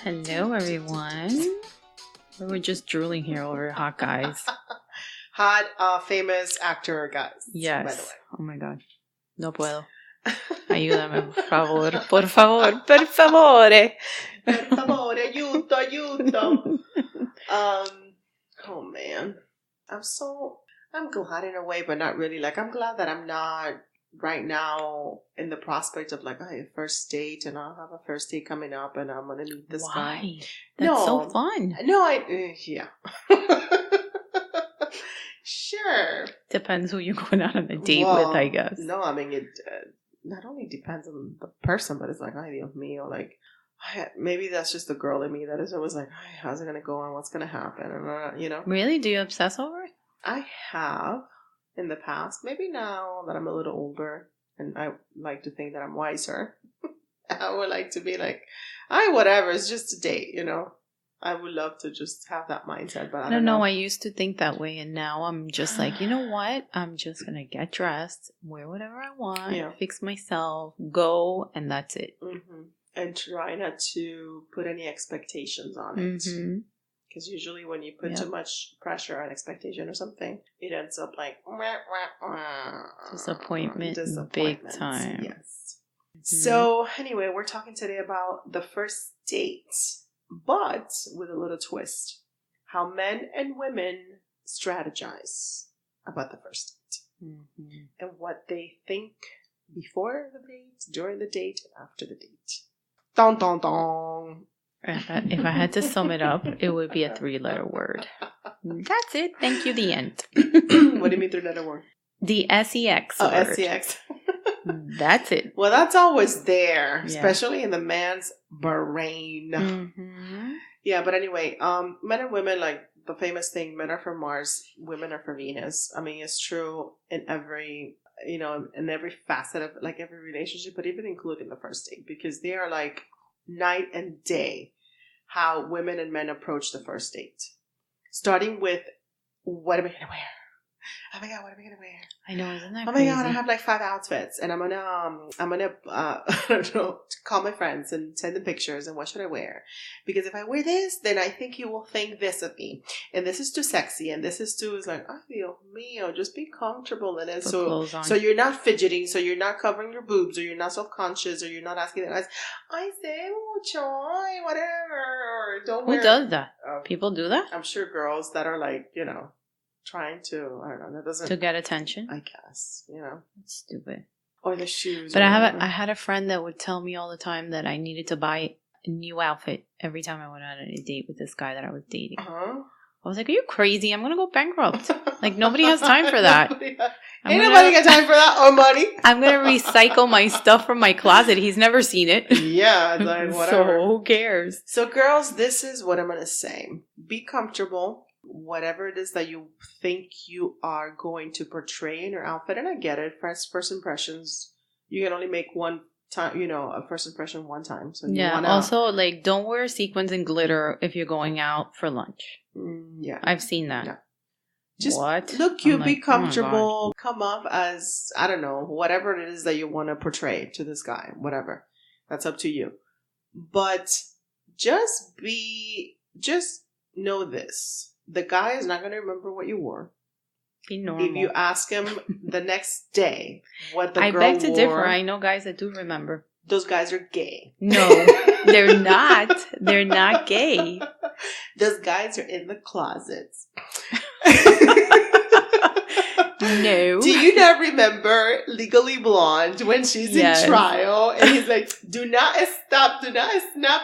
Hello, everyone. We're just drooling here over hot guys. Hot, famous actor guys. Yes. By the way. Oh my God. No puedo. Ayúdame, por favor. Por favor. Por favore. Per favore, aiuto, aiuto. Oh man. I'm glad in a way, but not really. Like, I'm glad that I'm not right now in the prospect of like, a first date, and I'll have a first date coming up and I'm going to meet this guy. Why? That's so fun. No, yeah. Sure. Depends who you're going out on a date with, I guess. No, I mean, it not only depends on the person, but it's like, ay, Dios mío, like, maybe that's just the girl in me that is always like, ay, how's it going to go and what's going to happen? And, you know. Really? Do you obsess over it? I have in the past. Maybe now that I'm a little older and I like to think that I'm wiser, I would like to be like, ay, whatever, it's just a date, you know. I would love to just have that mindset, but I don't know. I used to think that way, and now I'm just like, you know what? I'm just going to get dressed, wear whatever I want, fix myself, go, and that's it. Mm-hmm. And try not to put any expectations on it. Mm-hmm. Because usually when you put too much pressure and expectation or something, it ends up like disappointment big time. Yes. Mm-hmm. So anyway, we're talking today about the first date, but with a little twist. How men and women strategize about the first date. Mm-hmm. And what they think before the date, during the date, and after the date. Dun, dun, dun. If I had to sum it up, it would be a 3-letter word. That's it. Thank you. The end. What do you mean 3-letter word? The SEX word. Oh, SEX. That's it. Well, that's always there, especially in the man's brain. Mm-hmm. Yeah, but anyway, men and women, like the famous thing, men are for Mars, women are for Venus. I mean, it's true in every, in every facet of like every relationship, but even including the first date, because they are like night and day how women and men approach the first date. Starting with, what am I going to wear? Oh my God, what am I going to wear? I know, isn't that crazy? Oh my God, I have like 5 outfits, and I'm gonna I don't know, call my friends and send them pictures, and what should I wear? Because if I wear this, then I think you will think this of me, and this is too sexy, and this is too, it's like, oh, Dios mío, just be comfortable in it. So you're not fidgeting, so you're not covering your boobs, or you're not self-conscious, or you're not asking the guys, I say mucho, whatever, or don't wear. Who does that? People do that? I'm sure girls that are like, trying to, I don't know, that doesn't... To get attention? I guess, That's stupid. Or the shoes. But I had a friend that would tell me all the time that I needed to buy a new outfit every time I went on a date with this guy that I was dating. Uh-huh. I was like, are you crazy? I'm going to go bankrupt. Like, nobody has time for that. Ain't nobody got time for that or money. I'm going to recycle my stuff from my closet. He's never seen it. Yeah, like whatever. So who cares? So girls, this is what I'm going to say. Be comfortable. Whatever it is that you think you are going to portray in your outfit, and I get it, first impressions, you can only make one time, a first impression one time. So also, like, don't wear sequins and glitter if you're going out for lunch. Yeah. I've seen that. Yeah. Just look cute, be comfortable, come off as, I don't know, whatever it is that you want to portray to this guy, whatever. That's up to you. But just know this. The guy is not going to remember what you wore. Be normal. If you ask him the next day what the girl wore. I beg to differ. I know guys that do remember. Those guys are gay. No, they're not. They're not gay. Those guys are in the closets. No. Do you not remember Legally Blonde when she's in trial and he's like, do not snap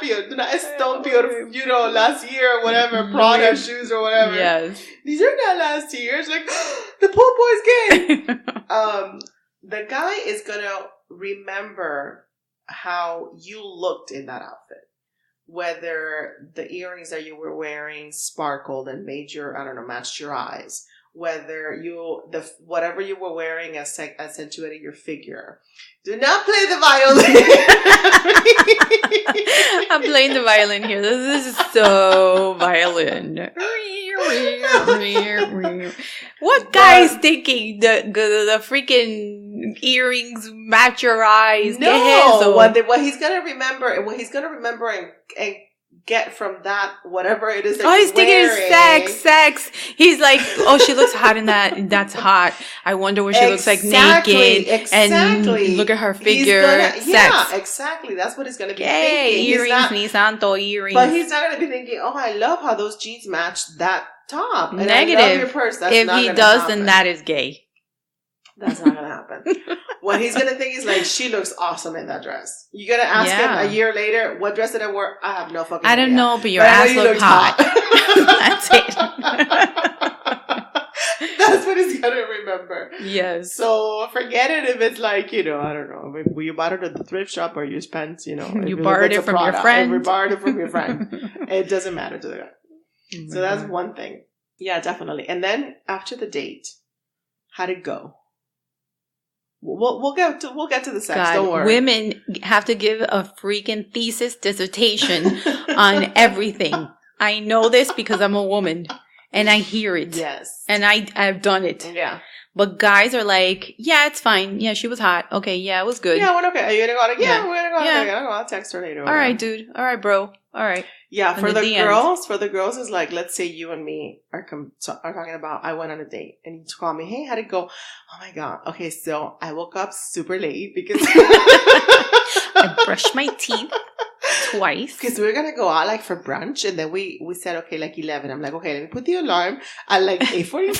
your, last year or whatever, Prada shoes or whatever. Yes. These are not last year's. Like, the poor boy's gay. The guy is going to remember how you looked in that outfit. Whether the earrings that you were wearing sparkled and made matched your eyes. Whether whatever you were wearing accentuated your figure. Do not play the violin. I'm playing the violin here. This is so violin. What guy is thinking the freaking earrings match your eyes? No, what he's gonna remember and get from that whatever it is that he's thinking sex. He's like, oh, she looks hot in that. That's hot. I wonder what she looks like naked. Exactly. And look at her figure. Yeah, exactly. That's what he's going to be thinking. Earrings, ni santo earrings. But he's not going to be thinking, oh, I love how those jeans match that top. And negative. I love your purse. That's if not he does, then that is gay. That's not going to happen. What he's going to think is like, she looks awesome in that dress. You're going to ask him a year later, what dress did I wear? I have no fucking idea. I don't know, but your ass looked hot. That's it. That's what he's going to remember. Yes. So forget it if it's like, I don't know, if you bought it at the thrift shop or you spent, you borrowed it from your friend. You borrowed it from your friend. It doesn't matter to the guy. Mm-hmm. So that's one thing. Yeah, definitely. And then after the date, how'd it go? We'll get to the sex. God, don't worry. Women have to give a freaking thesis dissertation on everything. I know this because I'm a woman and I hear it. Yes. And I've done it. Yeah. But guys are like, yeah, it's fine. Yeah, she was hot. Okay, yeah, it was good. Yeah, okay. Are you gonna go out? Yeah, we're gonna go out. Yeah. I'll text her later. All right, dude. All right, bro. All right. Yeah, for the girls, is like, let's say you and me are talking about, I went on a date and you call me, hey, how'd it go? Oh my God. Okay, so I woke up super late because I brushed my teeth twice. Because we were going to go out like for brunch and then we said, okay, like 11. I'm like, okay, let me put the alarm at like 8:45.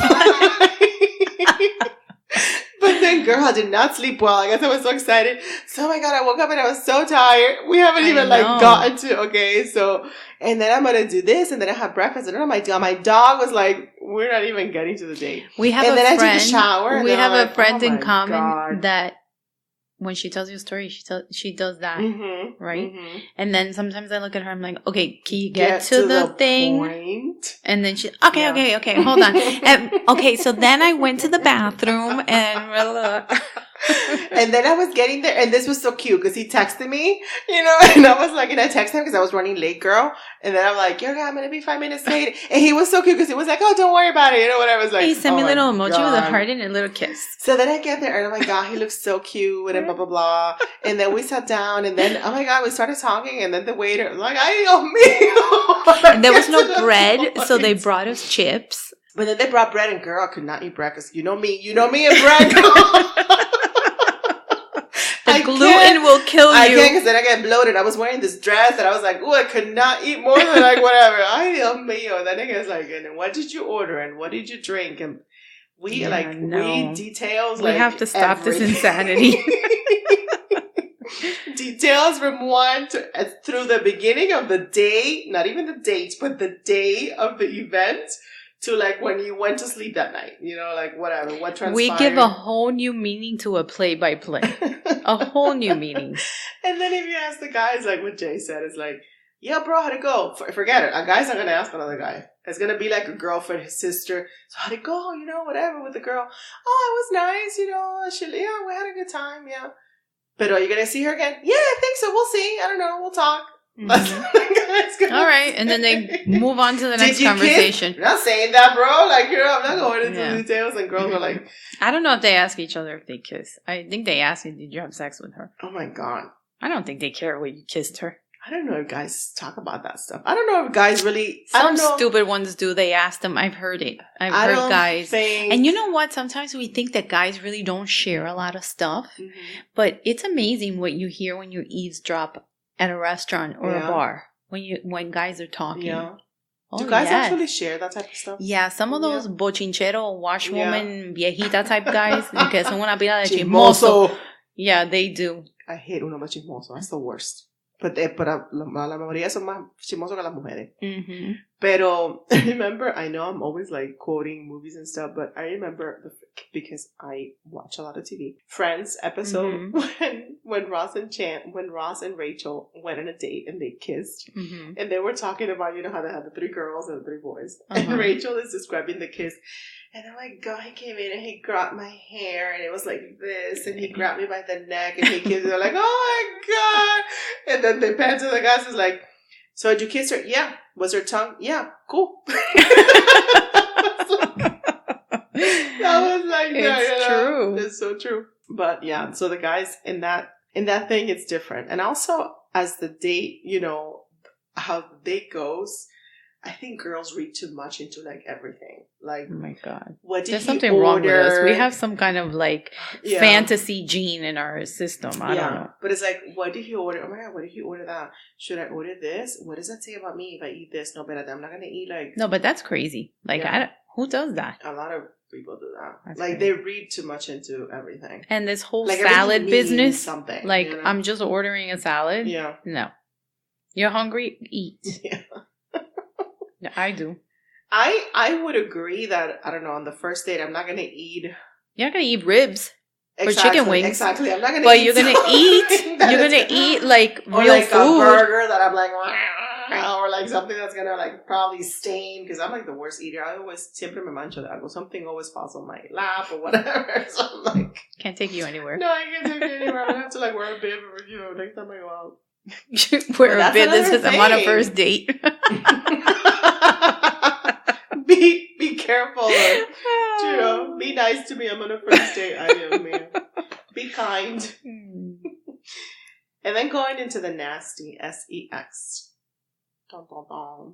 But then, girl, I did not sleep well. I guess I was so excited. So, oh my God, I woke up and I was so tired. We haven't even gotten to, okay. So, and then I'm going to do this and then I have breakfast. And then my dog was like, we're not even getting to the date. We have and then I took a shower. We have a friend in common that when she tells you a story, she does that, right? Mm-hmm. And then sometimes I look at her, I'm like, okay, can you get to the thing? Point. And then she, okay, hold on. Okay, so then I went to the bathroom and and then I was getting there, and this was so cute because he texted me, and I was like, and I texted him because I was running late, girl. And then I'm like, okay, I'm gonna be 5 minutes late. And he was so cute because he was like, oh, don't worry about it, whatever. I was like, he sent me a little emoji with a heart and a little kiss. So then I get there, and oh my God, he looks so cute, and blah blah blah. And then we sat down, and then oh my God, we started talking, and then the waiter was like, ay, Dios mío. And there was no bread, so they brought us chips. But then they brought bread, and girl, I could not eat breakfast. You know me and bread. The gluten will kill you. I can't because then I get bloated. I was wearing this dress and I was like, oh, I could not eat more than like whatever. Ay, Dios mío. That nigga is like, and what did you order and what did you drink? And we details. We have to stop this insanity. Details from through the beginning of the day, not even the date, but the day of the event. To like when you went to sleep that night, like whatever, what transpired. We give a whole new meaning to a play-by-play. A whole new meaning. And then if you ask the guys, like what Jay said, it's like, yeah, bro, how'd it go? Forget it. A guy's not going to ask another guy. It's going to be like a girlfriend, his sister. So how'd it go? Whatever with the girl. Oh, it was nice. We had a good time. Yeah. But are you going to see her again? Yeah, I think so. We'll see. I don't know. We'll talk. Mm-hmm. All right, and then they move on to the next conversation. You're not saying that, bro. Like, I'm not going into details. And girls are like, I don't know if they ask each other if they kiss. I think they ask you, did you have sex with her? Oh my God. I don't think they care what you kissed her. I don't know if guys talk about that stuff. I don't know if guys really. Some stupid ones do. They ask them. I've heard it. I've heard guys. And you know what? Sometimes we think that guys really don't share a lot of stuff, but it's amazing what you hear when you eavesdrop at a restaurant or a bar when guys are talking. Yeah. Do guys actually share that type of stuff? Yeah, some of those bochinchero, washwoman, viejita type guys que son una pila de chismoso. Yeah, they do. I hate uno más chismoso. That's the worst. But la mayoría son más chismosos que las mujeres. Mm-hmm. Pero I remember, I know I'm always like quoting movies and stuff, but I remember because I watch a lot of TV. Friends episode when Ross and Rachel went on a date and they kissed, and they were talking about how they had the 3 girls and the 3 boys, and Rachel is describing the kiss. And oh my God, he came in and he grabbed my hair and it was like this, and he grabbed me by the neck and he kissed me. They're like, oh my God. And then they pan to the guys, it's like, so did you kiss her? Yeah. Was her tongue? Yeah. Cool. That was like, it's true. It's so true. But yeah, so the guys in that thing, it's different. And also as the date, how the date goes, I think girls read too much into like everything. Like, oh my God, what did there's he something order? wrong with us. We have some kind of like fantasy gene in our system. I don't know. But it's like, what did he order? Oh my God, what did he order that? Should I order this? What does that say about me if I eat this? No, but I'm not gonna eat like. No, but that's crazy. Like, who does that? A lot of people do that. That's like crazy. They read too much into everything. And this whole like salad business, something. like, you know? I'm just ordering a salad. Yeah. No. You're hungry? Eat. Yeah. Yeah, I do. I would agree that, I don't know, on the first date, I'm not going to eat. You're not going to eat ribs or Exactly, chicken wings. Exactly. I'm not going to eat. But you're going to eat. You're going to eat like or real like food. a burger that I'm like, or like something that's going to like probably stain, because I'm like the worst eater. I always, siempre me mancho de algo. Something always falls on my lap or whatever. So I'm like. Can't take you anywhere. No, I can't take you anywhere. I'm going to have to like wear a bib or, next time I go out. Wear a bib that says I'm on a first date. Be careful. Be nice to me. I'm on a first date. Be kind. And then going into the nasty, sex. Dun, dun, dun.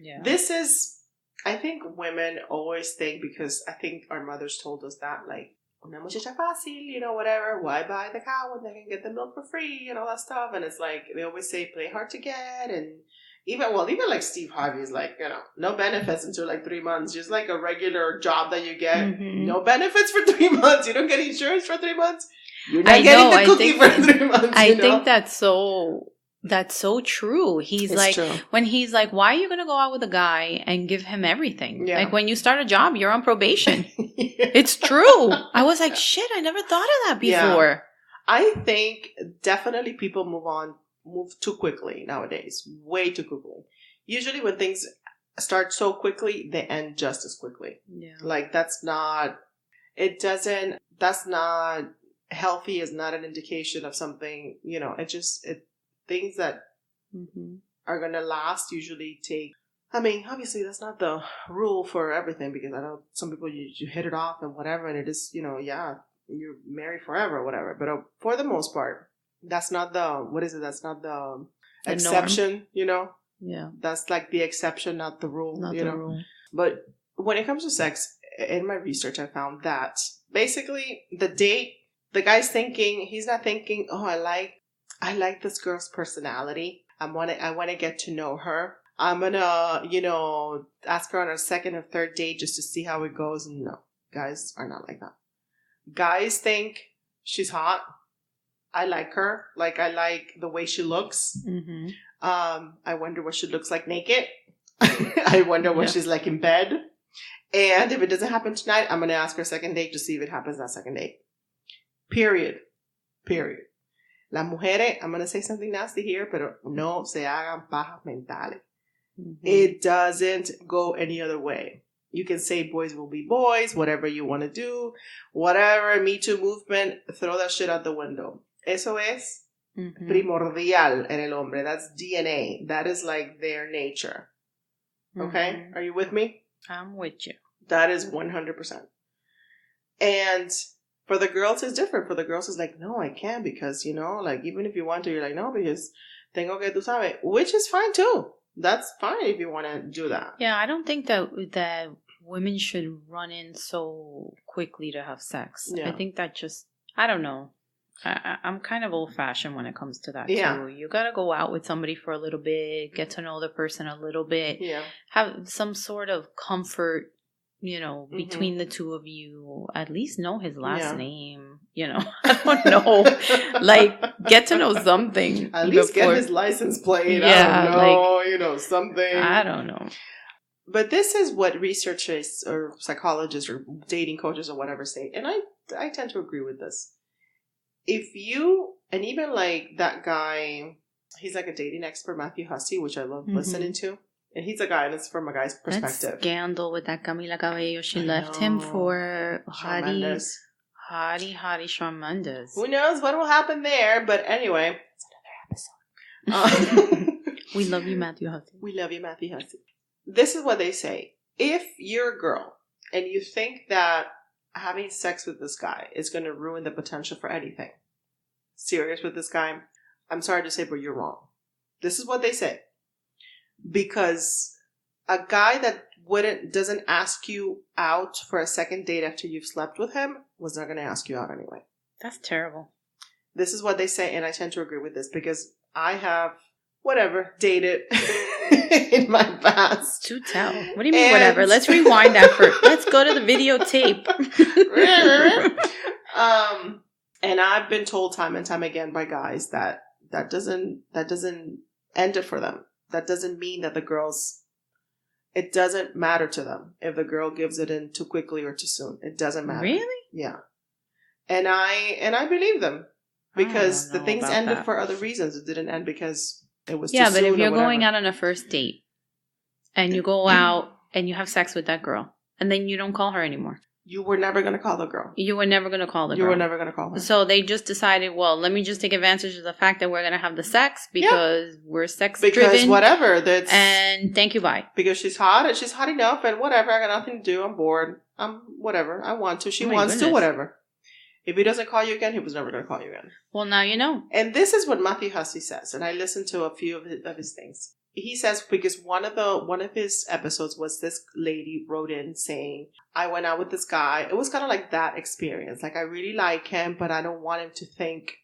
Yeah. This is, I think women always think, because I think our mothers told us that, like, una muchacha fácil, whatever. Why buy the cow when they can get the milk for free and all that stuff? And it's like, they always say play hard to get. And even like Steve Harvey is like, no benefits until like 3 months. Just like a regular job that you get. Mm-hmm. No benefits for 3 months. You don't get insurance for 3 months. You're not getting the cookie for 3 months. I think that's so true. It's true. When he's like, why are you going to go out with a guy and give him everything? Yeah. Like when you start a job, you're on probation. Yeah. It's true. I was like, shit, I never thought of that before. Yeah. I think definitely people move too quickly nowadays. Way too quickly. Usually when things start so quickly, they end just as quickly. Yeah. Like that's not healthy, is not an indication of something, things that are going to last usually take, obviously that's not the rule for everything, because I know some people, you hit it off and whatever, and it is, you're married forever or whatever. But for the most part, that's not that's not the exception, norm. Yeah. That's like the exception, not the rule, not the rule. But when it comes to sex, in my research, I found that basically the guy's thinking, he's not thinking, oh, I like this girl's personality. I want to get to know her. I'm going to, ask her on a second or third date just to see how it goes. No, guys are not like that. Guys think she's hot. I like her. Like, I like the way she looks. Mm-hmm. I wonder what she looks like naked. I wonder what she's like in bed. And if it doesn't happen tonight, I'm going to ask her a second date to see if it happens that second date. Period. Las mujeres, I'm going to say something nasty here, pero no se hagan pajas mentales. Mm-hmm. It doesn't go any other way. You can say boys will be boys, whatever you want to do, whatever, Me Too movement, throw that shit out the window. Eso es primordial en el hombre. That's DNA. That is like their nature. Okay? Mm-hmm. Are you with me? I'm with you. That is 100%. And for the girls, it's different. For the girls, it's like, no, I can't because, like, even if you want to, you're like, no, because tengo que, tú sabes, which is fine too. That's fine if you want to do that. Yeah, I don't think that women should run in so quickly to have sex. Yeah. I think that I don't know. I'm kind of old-fashioned when it comes to that, too. You got to go out with somebody for a little bit, get to know the person a little bit, have some sort of comfort, between the two of you, at least know his last name, I don't know, like, get to know something. At least get his license plate, I don't know, something. I don't know. But this is what researchers or psychologists or dating coaches or whatever say, and I tend to agree with this. If you, and even like that guy, he's like a dating expert, Matthew Hussey, which I love listening to. And he's a guy, and it's from a guy's perspective. That scandal with that Camila Cabello. She left him for Hottie Shawn Mendes. Who knows what will happen there? But anyway, it's another episode. We love you, Matthew Hussey. We love you, Matthew Hussey. This is what they say. If you're a girl and you think that having sex with this guy is going to ruin the potential for anything serious with this guy, I'm sorry to say, but you're wrong. This is what they say. Because a guy that doesn't ask you out for a second date after you've slept with him was not going to ask you out anyway. That's terrible. This is what they say, and I tend to agree with this because I have, dated in my past. To tell. What do you mean, whatever? Let's rewind that first. Let's go to the videotape. And I've been told time and time again by guys that doesn't end it for them. That doesn't mean that it doesn't matter to them if the girl gives it in too quickly or too soon. It doesn't matter. Really? Yeah. And I believe them because the things ended for other reasons. It didn't end because it was too soon. Yeah, but if you're going out on a first date and you go out and you have sex with that girl and then you don't call her anymore. You were never going to call the girl. You were never going to call the girl. You were never going to call her. So they just decided, well, let me just take advantage of the fact that we're going to have the sex because we're sex driven. Because whatever. And thank you, bye. Because she's hot and she's hot enough and whatever. I got nothing to do. I'm bored. Whatever. I want to. She wants to. Whatever. If he doesn't call you again, he was never going to call you again. Well, now you know. And this is what Matthew Hussey says. And I listened to a few of his things. He says, because one of his episodes was this lady wrote in saying, I went out with this guy. It was kind of like that experience. Like, I really like him, but I don't want him to think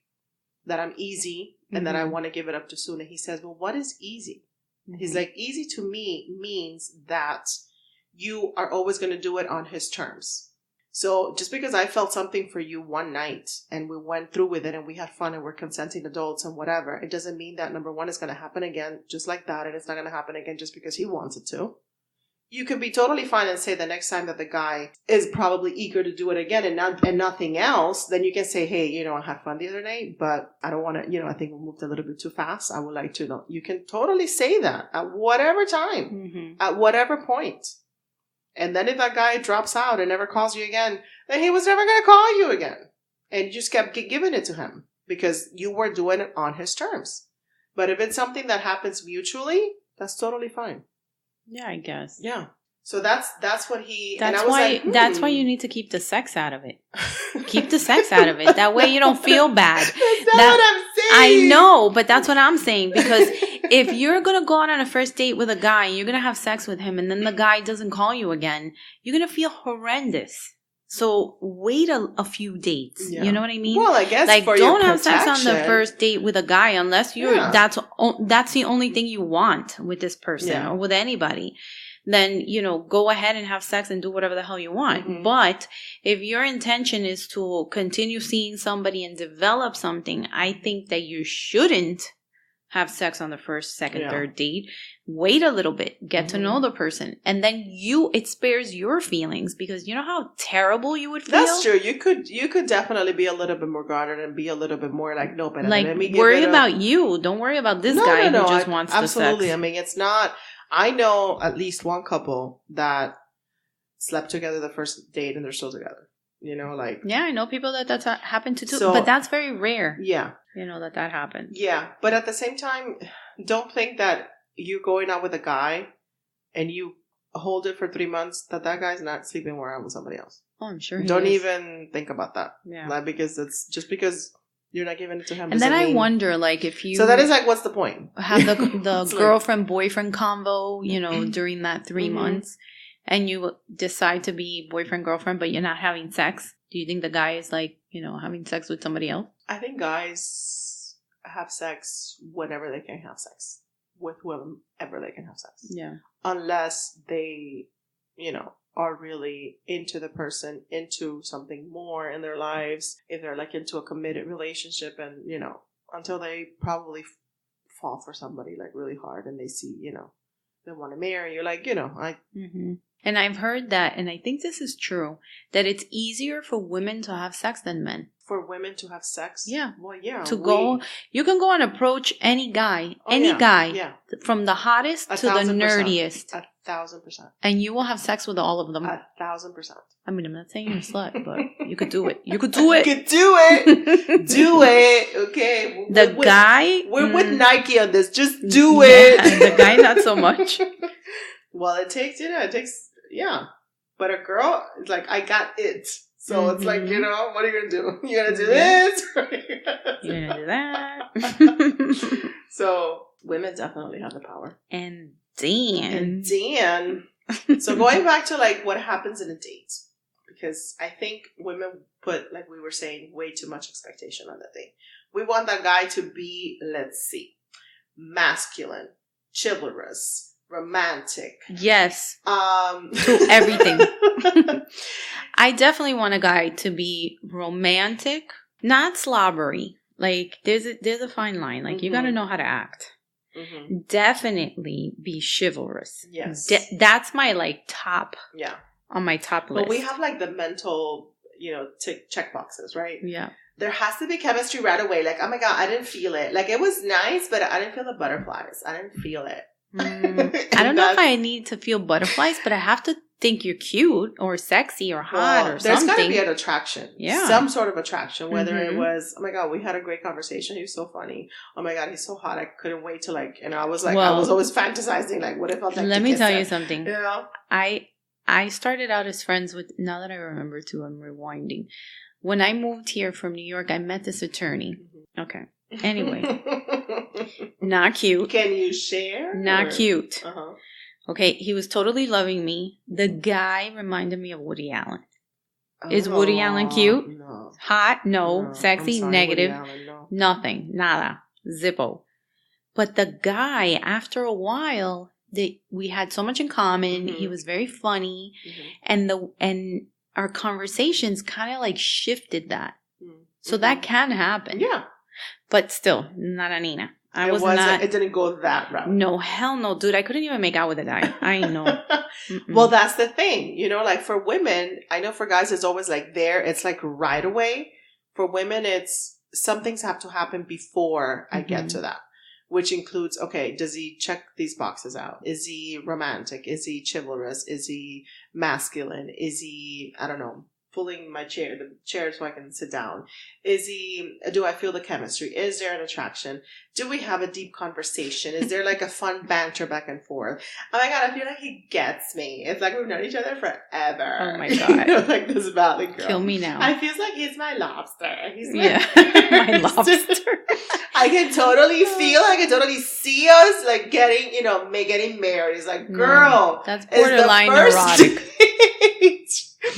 that I'm easy and that I want to give it up too soon. And he says, well, what is easy? Mm-hmm. He's like, easy to me means that you are always going to do it on his terms. So just because I felt something for you one night and we went through with it and we had fun and we're consenting adults and whatever, it doesn't mean that number one is going to happen again just like that, and it's not going to happen again just because he wants it to. You can be totally fine and say the next time that the guy is probably eager to do it again and nothing else, then you can say, hey, I had fun the other night, but I don't want to, I think we moved a little bit too fast. I would like to know. You can totally say that at whatever time, at whatever point. And then if that guy drops out and never calls you again, then he was never going to call you again. And you just kept giving it to him because you were doing it on his terms. But if it's something that happens mutually, that's totally fine. Yeah, I guess. Yeah. So that's what he... That's why you need to keep the sex out of it. Keep the sex out of it. That way you don't feel bad. That's not what I'm saying. I know, but that's what I'm saying. Because if you're going to go out on a first date with a guy, you're going to have sex with him, and then the guy doesn't call you again, you're going to feel horrendous. So wait a few dates. Yeah. You know what I mean? Well, I guess like for don't your have sex on the first date with a guy unless you're that's the only thing you want with this person or with anybody. Then, go ahead and have sex and do whatever the hell you want. Mm-hmm. But if your intention is to continue seeing somebody and develop something, I think that you shouldn't have sex on the first, second, third date. Wait a little bit. Get to know the person. And then it spares your feelings because you know how terrible you would feel? That's true. You could definitely be a little bit more guarded and be a little bit more like, no, but let me worry about you. Don't worry about this guy who just wants the sex. Absolutely. I mean, it's not... I know at least one couple that slept together the first date and they're still together. Yeah, I know people that's happened to too, but that's very rare. Yeah. That happens. Yeah, but at the same time, don't think that you're going out with a guy and you hold it for 3 months that guy's not sleeping around with somebody else. Oh, I'm sure he Don't is. even think about that. Yeah. Because it's just because... You're not giving it to him. And then I wonder, like, if you... So that is like, what's the point? Have the girlfriend-boyfriend convo, during that 3 months, and you decide to be boyfriend-girlfriend, but you're not having sex. Do you think the guy is, like, having sex with somebody else? I think guys have sex whenever they can have sex. With whoever they can have sex. Yeah. Unless they, are really into the person, into something more in their lives, if they're like into a committed relationship and, until they probably fall for somebody like really hard and they see, they want to marry you, like, And I've heard that, and I think this is true, that it's easier for women to have sex than men. For women to have sex? Yeah. Well, yeah. You can go and approach any guy, from the hottest to the nerdiest. 1,000%. And you will have sex with all of them. 1,000%. I mean, I'm not saying you're a slut, but you could do it. You could do it. You could do it. Do it. Okay. We're with Nike on this. Just do it. The guy, not so much. Well, it takes, But a girl, it's like, I got it. So it's like, what are you going to do? You're going to do this? You're going to do that. So women definitely have the power. And Dan. So going back to like what happens in a date, because I think women put, like we were saying, way too much expectation on the date. We want that guy to be, let's see, masculine, chivalrous, romantic. Yes. To everything. I definitely want a guy to be romantic, not slobbery. Like there's a fine line. Like you got to know how to act. Mm-hmm. Definitely be chivalrous. Yes. That's my like top. Yeah. On my top list. But we have like the mental, check boxes, right? Yeah. There has to be chemistry right away. Like, oh my God, I didn't feel it. Like, it was nice, but I didn't feel the butterflies. I didn't feel it. I don't know if I need to feel butterflies, but I have to think you're cute or sexy or hot or something. There's got to be an attraction. Yeah. Some sort of attraction. Whether it was, oh my God, we had a great conversation. He was so funny. Oh my God, he's so hot. I couldn't wait to I was like, I was always fantasizing. Like, what if I was like, let me tell you something. Yeah. I started out as friends with, now that I remember too, I'm rewinding. When I moved here from New York, I met this attorney. Mm-hmm. Okay. Anyway. Not cute. Can you share? Not cute. Uh-huh. Okay. He was totally loving me. The guy reminded me of Woody Allen. Is Woody Allen cute? No. Hot? No. Sexy? Sorry, negative? Allen, no. Nothing. Nada. Zippo. But the guy, after a while, we had so much in common. Mm-hmm. He was very funny. Mm-hmm. And our conversations kind of like shifted that. Mm-hmm. So that can happen. Yeah. But still, not a Nina. It didn't go that route. No, hell no, dude. I couldn't even make out with a guy. I know. Well, that's the thing. Like for women, I know for guys it's always like it's like right away. For women, it's some things have to happen before I get to that. Which includes, okay, does he check these boxes out? Is he romantic? Is he chivalrous? Is he masculine? Is he, I don't know, pulling the chair so I can sit down? Do I feel the chemistry? Is there an attraction? Do we have a deep conversation? Is there like a fun banter back and forth? Oh my God, I feel like he gets me. It's like we've known each other forever. Oh my God. Like this Valley girl. Kill me now. I feel like he's my lobster. He's my lobster. I can totally see us like getting married. It's like, girl, that's borderline neurotic.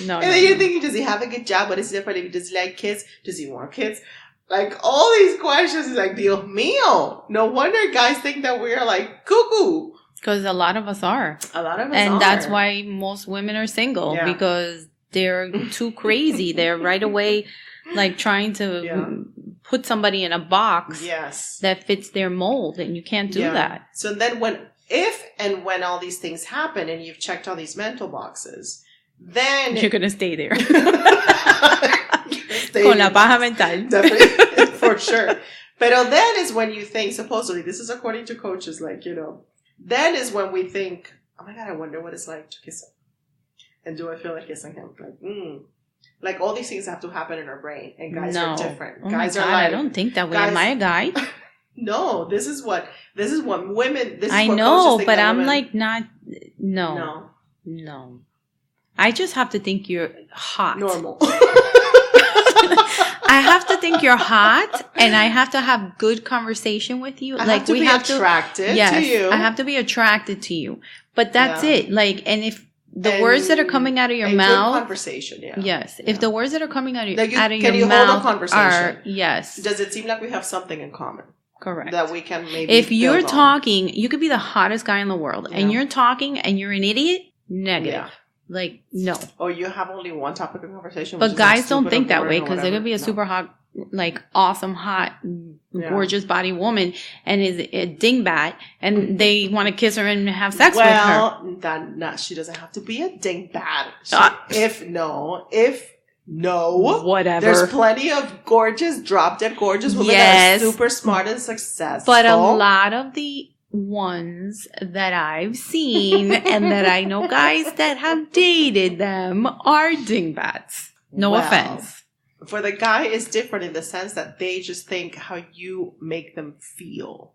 No, and then you're thinking, does he have a good job? What is different? Does he like kids? Does he want kids? Like all these questions is like, Dios mío. No wonder guys think that we're like cuckoo. Because a lot of us are. And that's why most women are single because they're too crazy. They're right away like trying to put somebody in a box that fits their mold, and you can't do that. So then when all these things happen and you've checked all these mental boxes, then you're gonna stay there. Con la paja mental. Definitely, for sure. Pero then is when you think, supposedly, this is according to coaches, then is when we think, oh my God, I wonder what it's like to kiss him. And do I feel like kissing him? Like all these things have to happen in our brain, and guys are different. Oh guys my God, are like, I don't think that way. Am I a guy? No, this is what women. I know, but I'm like not. No. I just have to think you're hot. Normal. I have to think you're hot, and I have to have good conversation with you. I have to be attracted to you. I have to be attracted to you. But that's it. And if the words that are coming out of your mouth, good conversation. Yeah. Yes. Yeah. If the words that are coming out of your mouth hold a conversation? Yes. Does it seem like we have something in common? Correct. That we can maybe. If you're talking, you could be the hottest guy in the world, and you're talking, and you're an idiot. Negative. Yeah. No. Or you have only one topic of conversation. But guys don't think that way because there could be a super hot, awesome, hot, gorgeous body woman and is a dingbat and they want to kiss her and have sex with her. Well, she doesn't have to be a dingbat. Whatever. There's plenty of gorgeous, drop-dead gorgeous women that are super smart and successful. But a lot of the ones that I've seen and that I know guys that have dated them are dingbats. No offense. For the guy, it's different in the sense that they just think how you make them feel.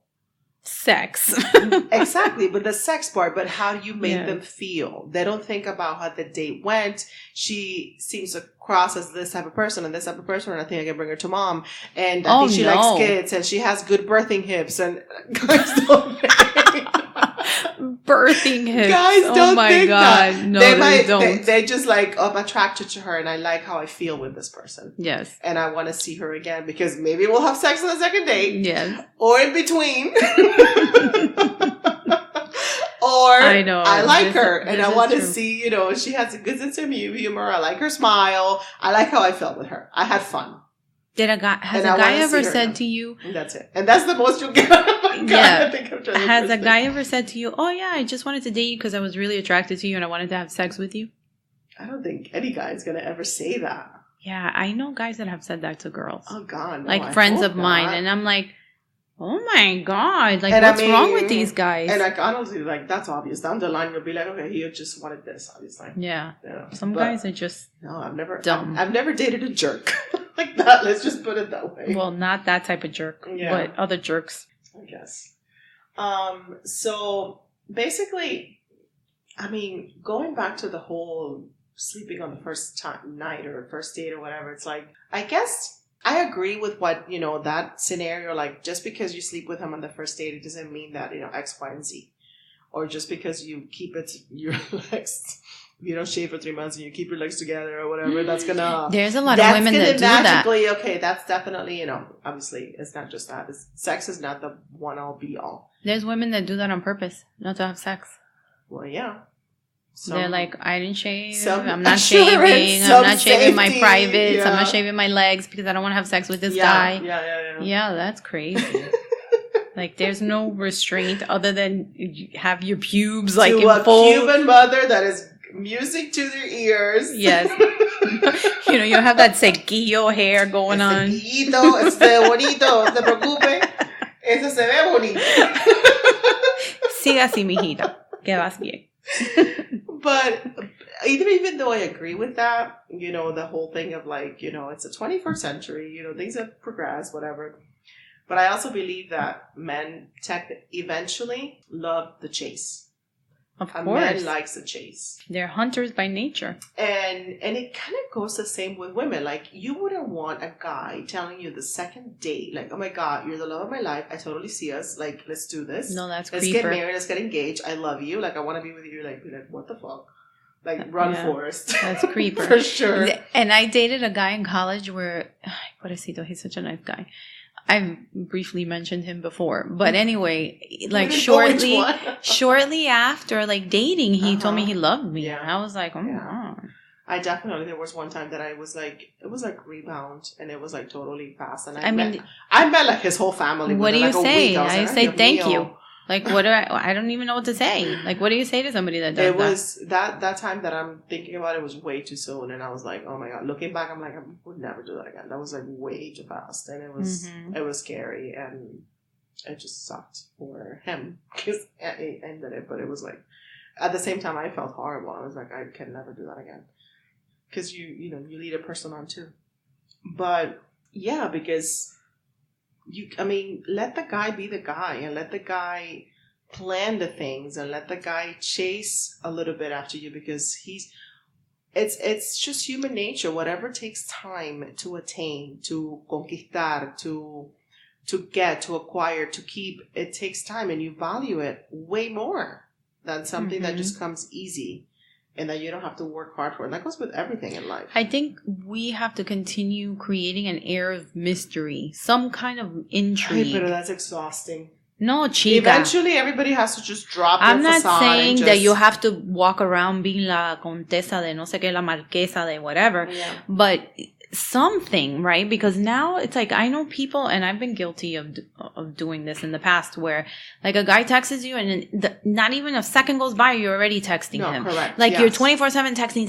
Sex. Exactly, but the sex part, but how do you make them feel? They don't think about how the date went. She seems across as this type of person and this type of person, and I think I can bring her to mom. And I think she likes kids, and she has good birthing hips, and guys don't birthing hips. Guys don't think that. No, they don't. They just like, I'm attracted to her and I like how I feel with this person. Yes. And I want to see her again because maybe we'll have sex on the second date. Yes. Or in between. Or I like her and I want to see, she has a good sense of humor. I like her smile. I like how I felt with her. I had fun. Has a guy ever said to you? That's it. And that's the most you'll get out of a guy. Yeah. Has a guy ever said to you, oh yeah, I just wanted to date you because I was really attracted to you and I wanted to have sex with you? I don't think any guy is going to ever say that. Yeah, I know guys that have said that to girls. Oh God. No, like friends of mine. And I'm like, oh my God. Like, what's wrong with these guys? And like, honestly, like, that's obvious. Down the line, you'll be like, okay, he just wanted this, obviously. Yeah. Some guys are just dumb. I've never dated a jerk like that. Let's just put it that way. Well, not that type of jerk, but other jerks. I guess. So basically, I mean, going back to the whole sleeping on the first night or first date or whatever, it's like, I guess I agree with what, that scenario, like just because you sleep with him on the first date, it doesn't mean that, X, Y, and Z. Or just because you keep your legs, you don't shave for 3 months and you keep your legs together or whatever, that's gonna... There's a lot of women that do that. Okay, that's definitely, obviously it's not just that. Sex is not the one all be all. There's women that do that on purpose, not to have sex. Well, yeah. They're like, I didn't shave. I'm not shaving. I'm not shaving my privates. Yeah. I'm not shaving my legs because I don't want to have sex with this guy. Yeah, that's crazy. Like, there's no restraint other than you have your pubes like in full. To a Cuban mother that is music to their ears. Yes. You have that sequillo hair going on. Sequillito, bonito, no se preocupe. Eso se ve bonito. Siga así, mijita. Que vas bien. But even though I agree with that, the whole thing of like, it's the 21st century, things have progressed, whatever. But I also believe that men eventually love the chase. Of course. A man likes the chase. They're hunters by nature. And it kind of goes the same with women. Like, you wouldn't want a guy telling you the second date, like, oh my God, you're the love of my life. I totally see us. Like, let's do this. No, that's Let's creeper. get married. Let's get engaged. I love you. Like, I want to be with you. Like, be like, what the fuck? Like, run, Forrest. That's creeper. For sure. And I dated a guy in college where, pobrecito, he's such a nice guy. I've briefly mentioned him before, but anyway, like shortly after like dating, he told me he loved me. Yeah. And I was like, oh my God. There was one time that I was like, it was like rebound and it was like totally fast. And I met like his wole family. What do you say? I say thank you. Like, what do I don't even know what to say. Like, what do you say to somebody that does that? It was that time that I'm thinking about it was way too soon. And I was like, oh my God. Looking back, I'm like, I would never do that again. That was like way too fast. And it was scary. And it just sucked for him because it ended it. But it was like, at the same time, I felt horrible. I was like, I can never do that again. Because you lead a person on too. But yeah, because... let the guy be the guy and let the guy plan the things and let the guy chase a little bit after you because it's just human nature. Whatever takes time to attain, to conquistar, to get, to acquire, to keep, it takes time and you value it way more than something that just comes easy. And that you don't have to work hard for it. That goes with everything in life. I think we have to continue creating an air of mystery. Some kind of intrigue. Ay, pero that's exhausting. No, chica. Eventually, everybody has to just drop their I'm not facade saying that you have to walk around being la contesa de no sé qué, la marquesa de whatever. Yeah. But something, right? Because now it's like, I know people, and I've been guilty of doing this in the past, where like a guy texts you and not even a second goes by, you're already texting him. Correct. Like you're 24/7 texting,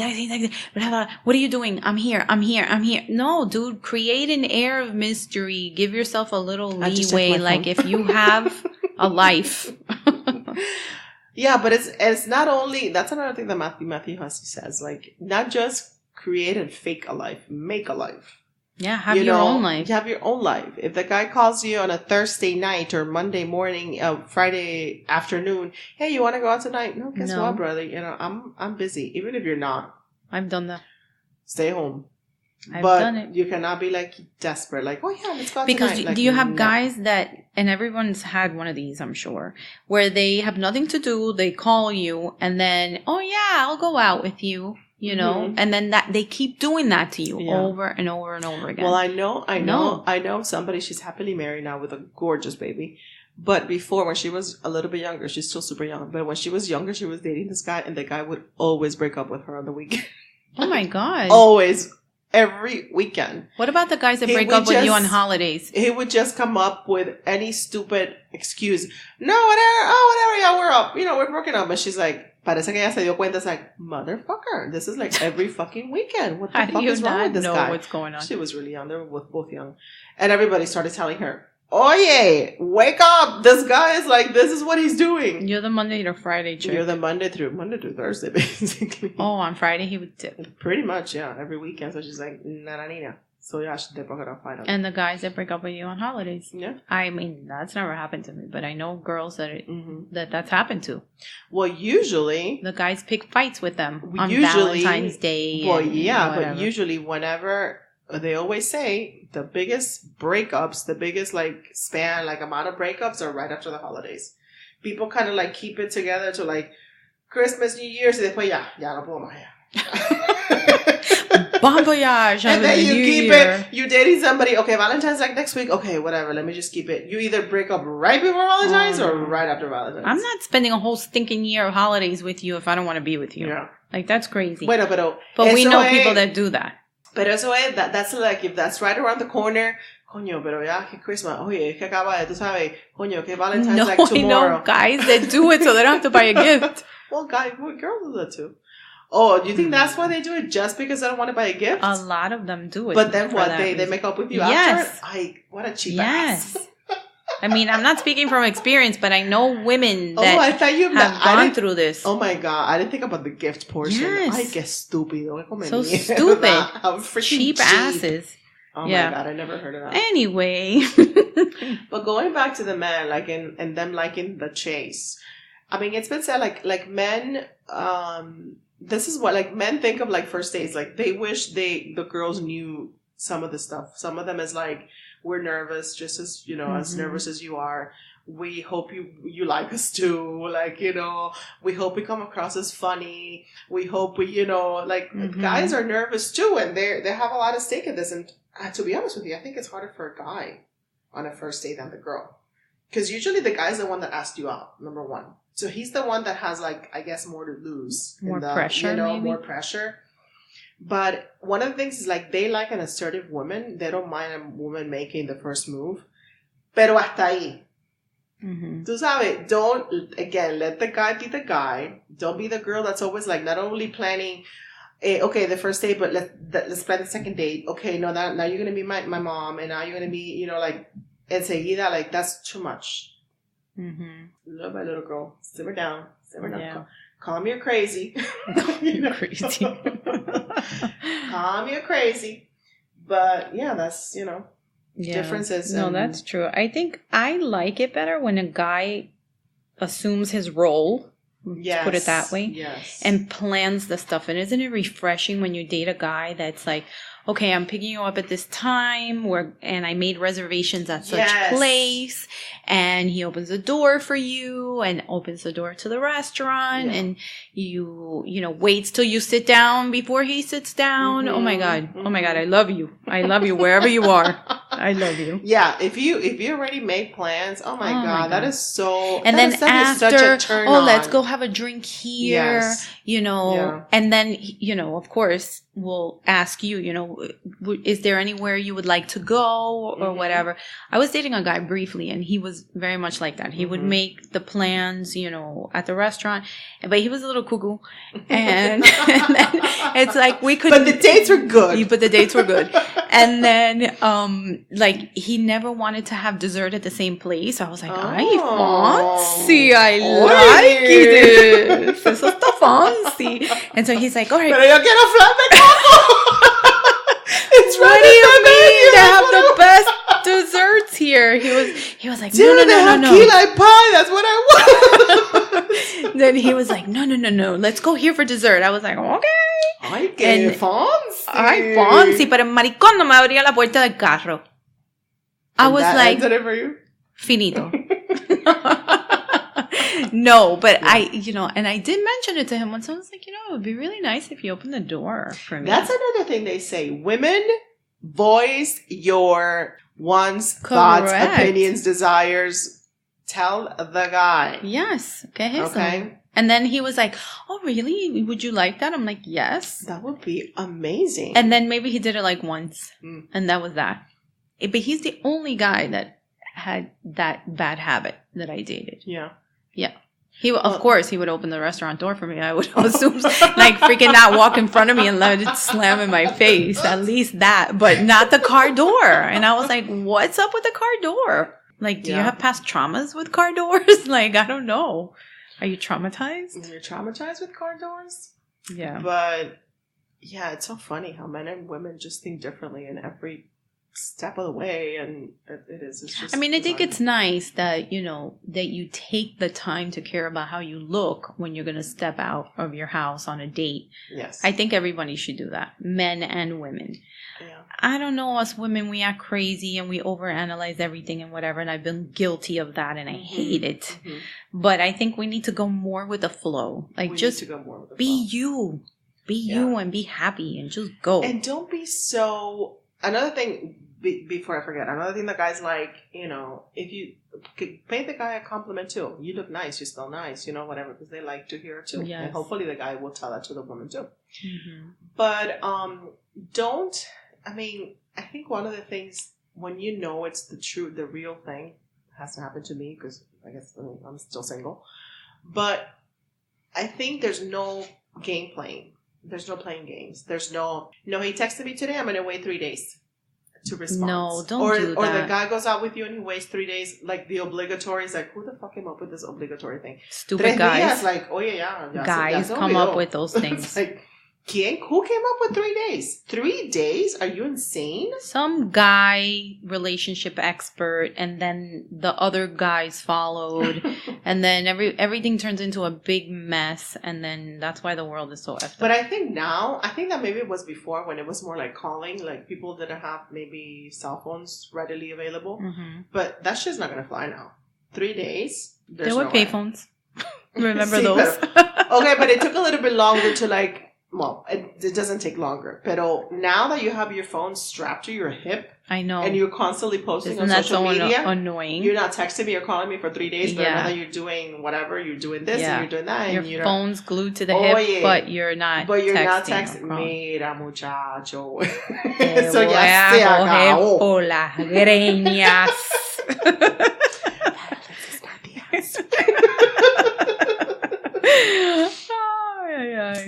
blah, blah. What are you doing? I'm here. No, dude, create an air of mystery. Give yourself a little leeway. Like if you have a life. Yeah, but it's not only, that's another thing that Matthew Hussey says, like not just create and fake a life, make a life. Yeah, have your own life. Have your own life. If the guy calls you on a Thursday night or Monday morning, Friday afternoon, hey, you want to go out tonight? No, guess what, brother? I'm busy. Even if you're not. I've done that. Stay home. I've done it. You cannot be like desperate, like, oh yeah, let's go out because tonight. Do you have guys that and everyone's had one of these, I'm sure, where they have nothing to do, they call you, and then, oh yeah, I'll go out with you, you know, and then that they keep doing that to you over and over and over again. Well, I know somebody, she's happily married now with a gorgeous baby. But before, when she was a little bit younger, she's still super young, but when she was younger, she was dating this guy, and the guy would always break up with her on the weekend. Oh my God. Always. Every weekend. What about the guys that break up with you on holidays? He would just come up with any stupid excuse. No, whatever, yeah, we're up. You know, we're broken up. And she's like, parece que ella se dio cuenta. It's like, motherfucker, this is like every fucking weekend. What the fuck is wrong with this guy? What's going on? She was really young. They were both young. And everybody started telling her, oye, wake up. This guy is like, this is what he's doing. You're the Monday to Friday chick. You're the Monday through Thursday, basically. Oh, on Friday he would tip. Pretty much, yeah. Every weekend. So she's like, nananina. So yeah, they broke it up finally. And the guys that break up with you on holidays. Yeah. I mean, that's never happened to me, but I know girls that that's happened to. Well, usually the guys pick fights with them on Valentine's Day. Well, yeah, but usually whenever they always say the biggest breakups, the biggest like span, like amount of breakups are right after the holidays. People kind of like keep it together to like Christmas, New Year's, y después ya no puedo más. Bon voyage. And then you keep it. You dating somebody. Okay, Valentine's like next week. Okay, whatever. Let me just keep it. You either break up right before Valentine's or right after Valentine's. I'm not spending a whole stinking year of holidays with you if I don't want to be with you. Yeah. Like, that's crazy. Bueno, but we know people that do that. Pero eso es, that's like, if that's right around the corner, coño, pero ya que Christmas, oye, es que acaba de, tú sabes, coño, que Valentine's like tomorrow. I know guys that do it so they don't have to buy a gift. Well, girls do that too. Oh, do you think that's why they do it? Just because they don't want to buy a gift? A lot of them do it. But then what, they make up with you after? What a cheap ass. I mean, I'm not speaking from experience, but I know women that have gone through this. Oh my God. I didn't think about the gift portion. Yes. Ay, qué estúpido. So stupid. How freaking cheap asses. Oh my God. I never heard of that. Anyway. But going back to the men, like, and them liking the chase. I mean, it's been said, like men, this is what, like, men think of, like, first dates. Like, they wish the girls knew some of the stuff. Some of them is like, we're nervous, just as, you know, as nervous as you are. We hope you like us too. Like, you know, we hope we come across as funny. We hope we, you know, like, guys are nervous too. And they have a lot of stake in this. And to be honest with you, I think it's harder for a guy on a first date than the girl. Because usually the guy's the one that asked you out, number one. So he's the one that has, like, I guess, more to lose. More pressure, you know, maybe? More pressure. But one of the things is, like, they like an assertive woman. They don't mind a woman making the first move. Pero hasta ahí. Tú sabes, don't, again, let the guy be the guy. Don't be the girl that's always, like, not only planning, okay, the first date, but let's plan the second date. Okay, no, now you're going to be my mom, and now you're going to be, you know, like, enseguida, like, that's too much. Little by little, girl. Simmer down. Yeah. Calm your crazy. Crazy. Calm your crazy. But yeah, that's, you know, differences. No, that's true. I think I like it better when a guy assumes his role. Yes. Put it that way. Yes. And plans the stuff. And isn't it refreshing when you date a guy that's like, okay, I'm picking you up at this time and I made reservations at such place, and he opens the door for you and opens the door to the restaurant, and you know, waits till you sit down before he sits down. Oh my God. Oh my God. I love you. I love you wherever you are. I love you. Yeah. If you already make plans, oh my God, that is so, and then after, such a turn on. Let's go have a drink here, you know, and then, you know, of course, we'll ask you, you know, is there anywhere you would like to go or whatever. I was dating a guy briefly, and he was very much like that. He would make the plans, you know, at the restaurant, but he was a little cuckoo, and then it's like we could. But the dates were good. But the dates were good, and then like he never wanted to have dessert at the same place. I was like, ay, fancy, I like this. Eso está fancy. And so he's like, all right. Pero yo quiero flan de coco. It's what do you mean? They have the best desserts here. He was like, no. Key lime pie. That's what I want. Then he was like, no. Let's go here for dessert. I was like, okay. Ay, qué fancy. Ay, fancy. Pero el maricón no me abría la puerta del carro. I was like, answered it for you? Finito. No, but yeah. And I did mention it to him once. I was like, it would be really nice if you opened the door for me. That's another thing they say. Women, voice your wants, thoughts, opinions, desires. Tell the guy. Yes. Okay. And then he was like, oh, really? Would you like that? I'm like, yes. That would be amazing. And then maybe he did it like once. And that was that. But he's the only guy that had that bad habit that I dated. Yeah. Yeah. Of course, he would open the restaurant door for me. I would assume, like, freaking not walk in front of me and let it slam in my face. At least that, but not the car door. And I was like, what's up with the car door? Like, do you have past traumas with car doors? Like, I don't know. Are you traumatized? You're traumatized with car doors? Yeah. But, yeah, it's so funny how men and women just think differently in every step of the way, and it's just I think it's nice that that you take the time to care about how you look when you're going to step out of your house on a date. Yes, I think everybody should do that, men and women. Yeah. I don't know, us women, we act crazy and we overanalyze everything and whatever, and I've been guilty of that and I hate it. But I think we need to go more with the flow. Like, just be you and be happy and just go. And don't be so. Another thing, before I forget, another thing that guys like, if you pay the guy a compliment too. You look nice, you smell nice, whatever, because they like to hear it too. Yes. And hopefully the guy will tell that to the woman too. But I think one of the things, when it's the real thing, has to happen to me, because I'm still single. But I think there's no game playing. There's no playing games. There's no, he texted me today, I'm going to wait 3 days to respond. No, don't do that. Or the guy goes out with you and he waits 3 days, like the obligatory is like, who the fuck came up with this obligatory thing? Stupid guys. Like, oh yeah. Guys come up with those things. It's like, who came up with 3 days? 3 days? Are you insane? Some guy relationship expert, and then the other guys followed, and then everything turns into a big mess, and then that's why the world is so effed up. But I think that maybe it was before, when it was more like calling, like people didn't have maybe cell phones readily available. But that shit's not gonna fly now. 3 days. There were payphones. Remember those? Okay, but it took a little bit longer to like. Well, it doesn't take longer. But now that you have your phone strapped to your hip, I know, and you're constantly posting on social media, annoying. You're not texting me or calling me for 3 days, but now that you're doing whatever, you're doing this and you're doing that, your and phone's glued to the hip, but you're not. But you're not texting. Mira, muchacho. Eso ya se acabó. Hola, greñas.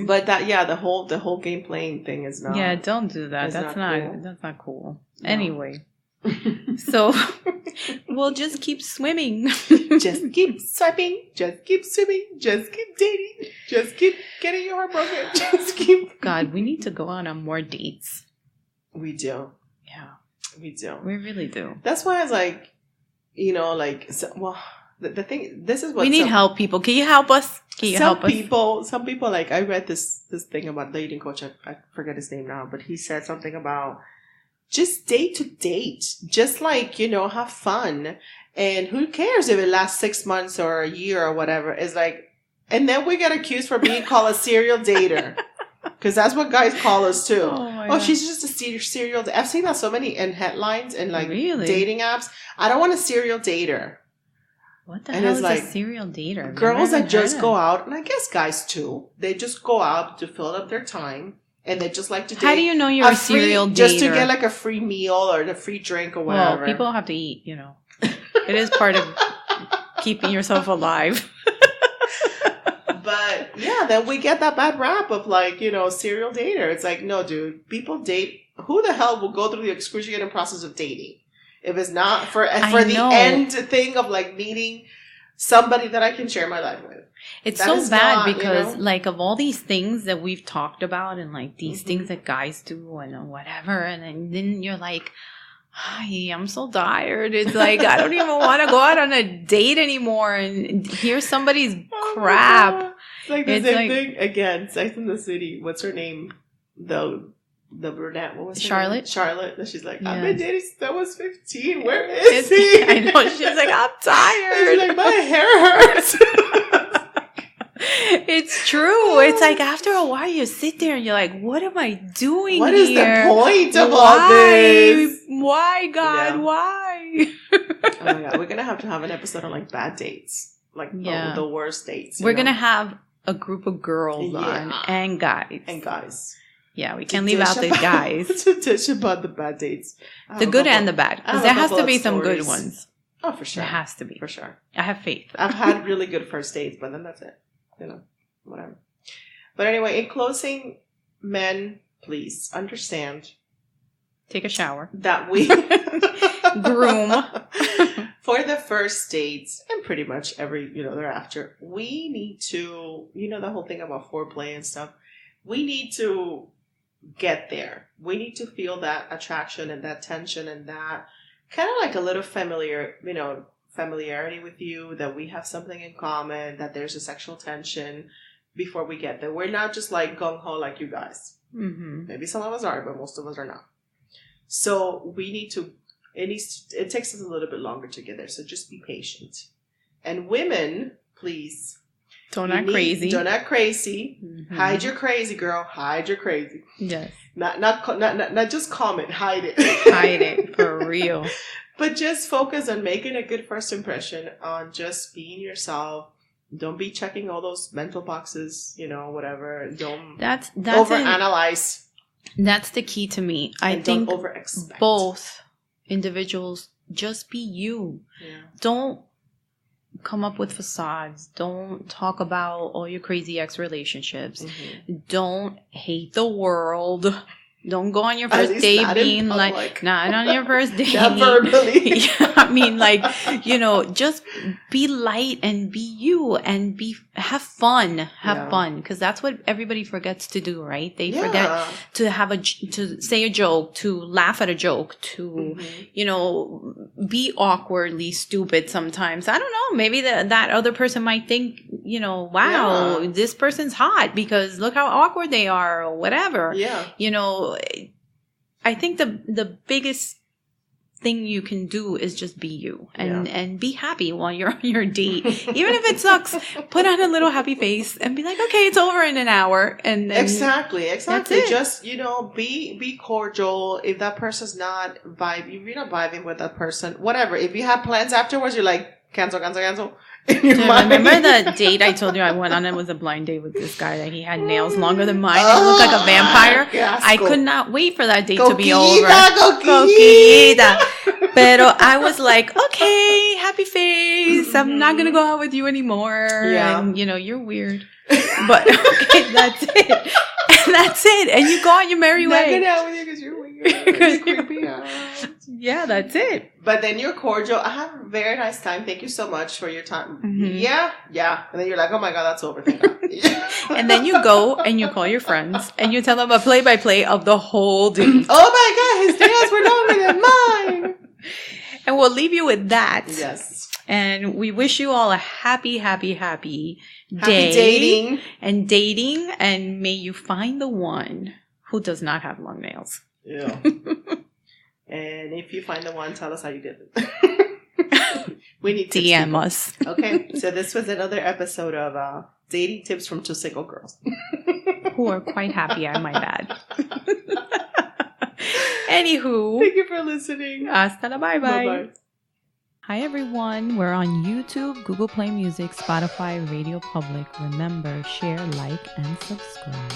But the whole game playing thing is not. Yeah, don't do that. That's not cool. No. Anyway, so we'll just keep swimming. Just keep swiping. Just keep swimming. Just keep dating. Just keep getting your heart broken. Just keep. God, we need to go on more dates. We do. Yeah, we do. We really do. That's why I was like, the thing. This is what we need help. People, can you help us? Some people, like, I read this thing about dating coach. I forget his name now, but he said something about just date to date, just like, have fun, and who cares if it lasts 6 months or a year or whatever. It's like, and then we get accused for being called a serial dater, because that's what guys call us too. Oh, she's just a serial. I've seen that so many in headlines and like dating apps. I don't want a serial dater. What the hell is a serial dater? Girls that just go out, and I guess guys too, they just go out to fill up their time, and they just like to date. How do you know you're a serial dater? Just to get like a free meal or a free drink or whatever. Well, people have to eat, It is part of keeping yourself alive. But yeah, then we get that bad rap of like, serial dater. It's like, no, dude, people date. Who the hell will go through the excruciating process of dating? If it's not for the end thing of like meeting somebody that I can share my life with. It's so bad because like of all these things that we've talked about and like these things that guys do and whatever, and then you're like, hi, I'm so tired. It's like, I don't even want to go out on a date anymore and hear somebody's crap. It's like the same thing again. Sex and the City. What's her name? The the brunette. What was her Charlotte? name? Charlotte. And she's like, Yeah. I've been dating since I was 15. Where is he? I know. She's like, I'm tired. And she's like, my hair hurts. It's true. It's like after a while you sit there and you're like, what am I doing What here? is the point of all this? Why, God? Yeah. Why? Oh my God. We're going to have an episode on like bad dates. Like the worst dates. We're going to have a group of girls on and guys. And guys. Yeah, we can't leave out the guys. To dish about the bad dates. The good and the bad. Because there has to be some good ones. Oh, for sure. There has to be. For sure. I have faith. I've had really good first dates, but then that's it. You know, whatever. But anyway, in closing, men, please understand. Take a shower. That we groom. For the first dates and pretty much every, thereafter, we need to, the whole thing about foreplay and stuff. We need to get there. We need to feel that attraction and that tension and that kind of like a little familiarity with you, that we have something in common, that there's a sexual tension before we get there. We're not just like gung-ho like you guys. Mm-hmm. Maybe some of us are, but most of us are not. So we need to, it takes us a little bit longer to get there. So just be patient. And women, please. Don't act crazy. Don't act crazy. Mm-hmm. Hide your crazy, girl. Hide your crazy. Yes. Not just comment. Hide it. Hide it for real. But just focus on making a good first impression, on just being yourself. Don't be checking all those mental boxes, whatever. Don't overanalyze. That's the key to me. I think don't over-expect. Both individuals, just be you. Yeah. Don't come up with facades. Don't talk about all your crazy ex-relationships. Mm-hmm. Don't hate the world. Don't go on your first date being like, not on your first date. Not verbally. Yeah, I mean, just be light and be you and have fun. Have fun. Because that's what everybody forgets to do, right? They forget to say a joke, to laugh at a joke, to, be awkwardly stupid sometimes. I don't know. Maybe that other person might think, wow, this person's hot because look how awkward they are or whatever. Yeah. I think the biggest thing you can do is just be you and be happy while you're on your date. Even if it sucks, put on a little happy face and be like, okay, it's over in an hour. And then Exactly. Just, be cordial. If that person's not if you're not vibing with that person, whatever. If you have plans afterwards, you're like, cancel. Remember the date I told you I went on? It was a blind date with this guy that he had nails longer than mine and looked like a vampire. I could not wait for that date to be over. Coquita. Pero I was like, okay, happy face. Mm-hmm. I'm not going to go out with you anymore. Yeah. And, you're weird. But okay, that's it. And that's it. And you go on your merry way. Not going out with you because you're weird. Yeah, that's it. But then you're cordial. I have a very nice time. Thank you so much for your time. Mm-hmm. Yeah. And then you're like, oh my God, that's over. Thank God. And then you go and you call your friends and you tell them a play-by-play of the whole date. Oh my God, his nails were longer than mine. And we'll leave you with that. Yes. And we wish you all a happy day. Happy dating. And dating. And may you find the one who does not have long nails. Yeah. And if you find the one, tell us how you did it. We need tips. DM us. Okay. So this was another episode of Dating Tips from Two Single Girls. Who are quite happy, I might add. Anywho. Thank you for listening. Hasta la bye-bye. Bye-bye. Hi, everyone. We're on YouTube, Google Play Music, Spotify, Radio Public. Remember, share, like, and subscribe.